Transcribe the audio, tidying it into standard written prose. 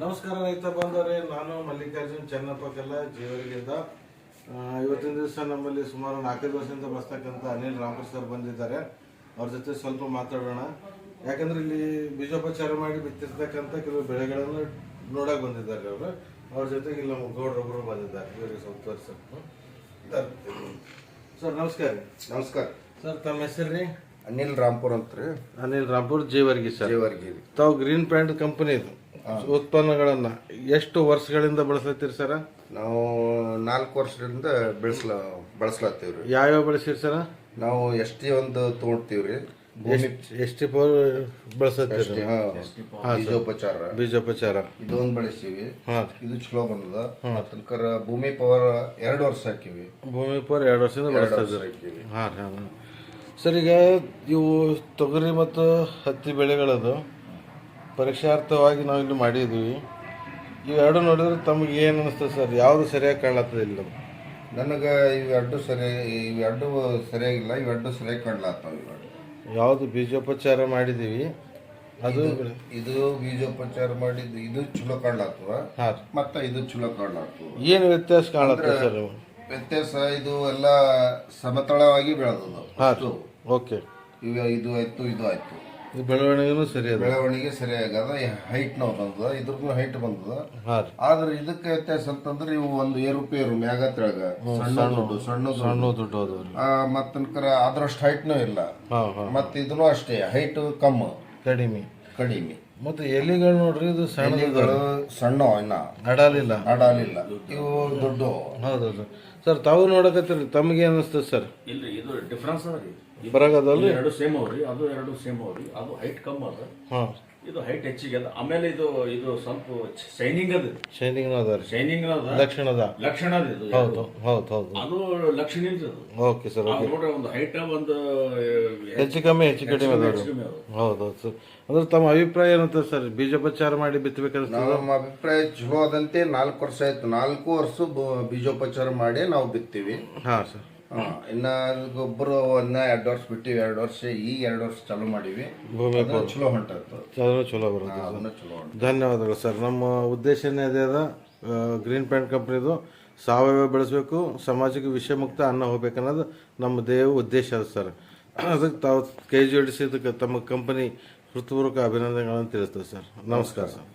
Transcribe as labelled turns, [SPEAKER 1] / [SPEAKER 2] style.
[SPEAKER 1] ನಮಸ್ಕಾರ ರೈತ ಬಂದವರೇ, ನಾನು ಮಲ್ಲಿಕಾರ್ಜುನ್ ಚೆನ್ನಪ್ಪಗೆಲ್ಲ ಜೀವರಿಗಿಂದ. ಇವತ್ತಿನ ದಿವಸ ನಮ್ಮಲ್ಲಿ ಸುಮಾರು 4 ವರ್ಷದಿಂದ ಬರ್ತಕ್ಕಂಥ ಅನಿಲ್ ರಾಂಪುರ್ ಸರ್ ಬಂದಿದ್ದಾರೆ. ಅವ್ರ ಜೊತೆ ಸ್ವಲ್ಪ ಮಾತಾಡೋಣ. ಯಾಕಂದ್ರೆ ಇಲ್ಲಿ ಬೀಜೋಪಚಾರ ಮಾಡಿ ಬಿತ್ತಿರ್ತಕ್ಕಂಥ ಕೆಲವು ಬೆಳೆಗಳನ್ನು ನೋಡಕ್ಕೆ ಬಂದಿದ್ದಾರೆ ಅವರು. ಅವ್ರ ಜೊತೆಗೆ ಇಲ್ಲಿ ನಮ್ಮ ಗೌಡ್ರೊಬ್ಬರು ಬಂದಿದ್ದಾರೆ. ಇವರಿಗೆ ಸ್ವಲ್ಪ ತೋರಿಸ ಸರ್. ನಮಸ್ಕಾರ.
[SPEAKER 2] ನಮಸ್ಕಾರ
[SPEAKER 1] ಸರ್, ತಮ್ಮ ಹೆಸರು ರೀ?
[SPEAKER 2] ಅನಿಲ್ ರಾಂಪುರ್ ಅಂತ ರೀ.
[SPEAKER 1] ಅನಿಲ್ ರಾಂಪುರ್ ಜೀವರ್ಗಿ ಸರ್.
[SPEAKER 2] ಜೀವರ್ಗಿ.
[SPEAKER 1] ತಾವು ಗ್ರೀನ್ ಪ್ಯಾಂಟ್ ಕಂಪನಿ ಇದು ಉತ್ಪನ್ನಗಳನ್ನ ಎಷ್ಟು ವರ್ಷಗಳಿಂದ ಬಳಸ್ಲತ್ತೀರಿ ಸರ್?
[SPEAKER 2] ನಾವು 4 ವರ್ಷದಿಂದ ಬಳಸ್ಲತ್ತೀವ್ರಿ.
[SPEAKER 1] ಯಾವ್ಯಾವ ಬಳಸಿರಿ ಸರ್?
[SPEAKER 2] ನಾವು ಎಷ್ಟಿ ಒಂದು ತೊಗೊಳ್ತೀವ್ರಿ.
[SPEAKER 1] ಎಷ್ಟು ಬಳಸತ್ತೀರಿ? ಬೀಜೋಪಚಾರ
[SPEAKER 2] ಇದೊಂದು ಬಳಸ್ತೀವಿ. ಇದು ಚಲೋ ಬಂದದ. ತನಕರ ಭೂಮಿ ಪವರ್ 2 ವರ್ಷ ಹಾಕಿವಿ.
[SPEAKER 1] ಭೂಮಿ ಪವರ್ 2 ವರ್ಷದಿಂದ ಬಳಸ್ತೀವಿ. ಸರ್, ಈಗ ಇವು ತೊಗರಿ ಮತ್ತು ಹತ್ತಿ ಬೆಳೆಗಳದು ಪರೀಕ್ಷಾರ್ಥವಾಗಿ ನಾವು ಇಲ್ಲಿ ಮಾಡಿದ್ದೀವಿ. ಇವೆರಡು ನೋಡಿದ್ರೆ ತಮಗೆ ಏನು ಅನಿಸ್ತದೆ ಸರ್? ಯಾವುದು ಸರಿಯಾಗಿ ಕಾಣ್ಲತ್ತದ? ಇಲ್ಲ,
[SPEAKER 2] ನನಗೆ ಇವೆರಡು ಸರಿಯಾಗಿಲ್ಲ. ಇವೆರಡು ಸರಿಯಾಗಿ ಕಾಣ್ಲತ್ತಾವ.
[SPEAKER 1] ಯಾವುದು ಬೀಜೋಪಚಾರ ಮಾಡಿದ್ದೀವಿ ಅದು
[SPEAKER 2] ಇದು ಬೀಜೋಪಚಾರ ಮಾಡಿದ್ದು ಇದು ಚಲೋ ಕಾಣ್ಲತ್ತವ. ಮತ್ತೆ ಇದು ಚಲೋ ಕಾಣ್ಲತ್ತವ.
[SPEAKER 1] ಏನು ವ್ಯತ್ಯಾಸ ಕಾಣ್ಲತ್ತದ ಸರ್?
[SPEAKER 2] ವ್ಯತ್ಯಾಸ ಇದು ಎಲ್ಲ ಸಮತಳವಾಗಿ ಬೆಳೆದದು.
[SPEAKER 1] ಓಕೆ,
[SPEAKER 2] ಇದು ಆಯ್ತು, ಇದು ಆಯ್ತು.
[SPEAKER 1] ಬೆಳವಣಿಗೆನೂ ಸರಿ ಅದ.
[SPEAKER 2] ಬೆಳವಣಿಗೆ ಸರಿಯಾಗದ. ಹೈಟ್ ನಾವು ಬಂದದ, ಇದ್ರದ್ದು ಹೈಟ್ ಬಂದದ. ಆದ್ರೆ ಇದಕ್ಕೆ ವ್ಯತ್ಯಾಸ ಅಂತಂದ್ರೆ ಇವು ಒಂದು ಏರುಪೇರು ಮ್ಯಾಗ ತೆಳಗ ಸಣ್ಣ ದುಡ್ಡು ಮತ್ತನಕರ ಅದ್ರಷ್ಟು ಹೈಟ್ನೂ ಇಲ್ಲ. ಮತ್ತೆ ಇದನ್ನು ಅಷ್ಟೇ ಹೈಟ್ ಕಡಿಮೆ.
[SPEAKER 1] ಮತ್ತೆ ಎಲಿಗಳು ನೋಡ್ರಿ, ಇದು
[SPEAKER 2] ಸಣ್ಣ ಇನ್ನ
[SPEAKER 1] ಅಡಾಲಿಲ್ಲ.
[SPEAKER 2] ಇವು ದೊಡ್ಡ.
[SPEAKER 1] ಹೌದೌದು ಸರ್. ತಾವು ನೋಡಕತ್ತೀರಿ, ತಮಗೆ ಅನಿಸ್ತದೆ ಸರ್?
[SPEAKER 3] ಇಲ್ರಿ, ಇದು ಡಿಫ್ರೆನ್ಸ್ ಅದ ರೀ.
[SPEAKER 1] ಬರಾಗದಲ್ರಿ?
[SPEAKER 3] ಎರಡು ಸೇಮ್ ಅವ್ರಿ, ಅದು ಎರಡು ಸೇಮ್ ಅವ್ರಿ. ಅದು ಹೈಟ್ ಕಮ್ಮಿ ಅದ, ಇದು ಹೈಟ್ ಹೆಚ್ಚಿಗೆ ಅದ. ಆಮೇಲೆ ಇದು ಸ್ವಲ್ಪ ಶೈನಿಂಗ್ ಅದ. ಶೈನಿಂಗ್ ಅದ, ಲಕ್ಷಣ ಅದ. ಇದು
[SPEAKER 1] ಹೌದು.
[SPEAKER 3] ಅದು ಲಕ್ಷಣ ಇಲ್ರಿ.
[SPEAKER 1] Okay sir.
[SPEAKER 3] ನೋಡ್ರಿ, ಒಂದು ಹೈಟ್ ಒಂದು
[SPEAKER 1] ಹೆಚ್ಚು ಕಡಿಮೆ ಹೌದು ಸರ್. ಅಂದ್ರೆ ತಮ್ಮ ಅಭಿಪ್ರಾಯ ಏನಂತ ಸರ್? ಬೀಜೋಪಚಾರ ಮಾಡಿ ಬಿತ್ತಬೇಕಂತ
[SPEAKER 2] ನಮ್ಮ ಅಭಿಪ್ರಾಯ ಚಲೋ ಅದಂತೆ. 4 ವರ್ಷ ಆಯ್ತು. 4 ವರ್ಷ ಬೀಜೋಪಚಾರ ಮಾಡಿ ನಾವು ಬಿತ್ತೀವಿ.
[SPEAKER 1] ಸರ್.
[SPEAKER 2] ಇನ್ನ ಗೊಬ್ಬರ 2 ವರ್ಷ ಬಿಟ್ಟಿವಿ. 2 ವರ್ಷ ಈಗ 2 ವರ್ಷ ಚಾಲೂ ಮಾಡಿವಿ. ಚಲೋ ಹೊಂಟತ್ತು.
[SPEAKER 1] ಚಲೋ ಬರುತ್ತೆ. ಧನ್ಯವಾದಗಳು ಸರ್. ನಮ್ಮ ಉದ್ದೇಶನೇ ಅದೇ ಅದ. ಗ್ರೀನ್ ಪ್ಯಾಂಟ್ ಕಂಪ್ನಿದು ಸಾವಯವ ಬೆಳೆಸಬೇಕು, ಸಮಾಜಕ್ಕೆ ವಿಷಮುಕ್ತ ಅನ್ನ ಹೋಗ್ಬೇಕನ್ನೋದು ನಮ್ಮ ಉದ್ದೇಶ ಅದ ಸರ್. ಅದಕ್ಕೆ ತಾವು ಕೈ ಜೋಡಿಸಿದ್ದಕ್ಕೆ ತಮ್ಮ ಕಂಪನಿ ಹೃತ್ಪೂರ್ವಕ ಅಭಿನಂದನೆಗಳನ್ನು ತಿಳಿಸ್ತೇವೆ ಸರ್. ನಮಸ್ಕಾರ ಸರ್.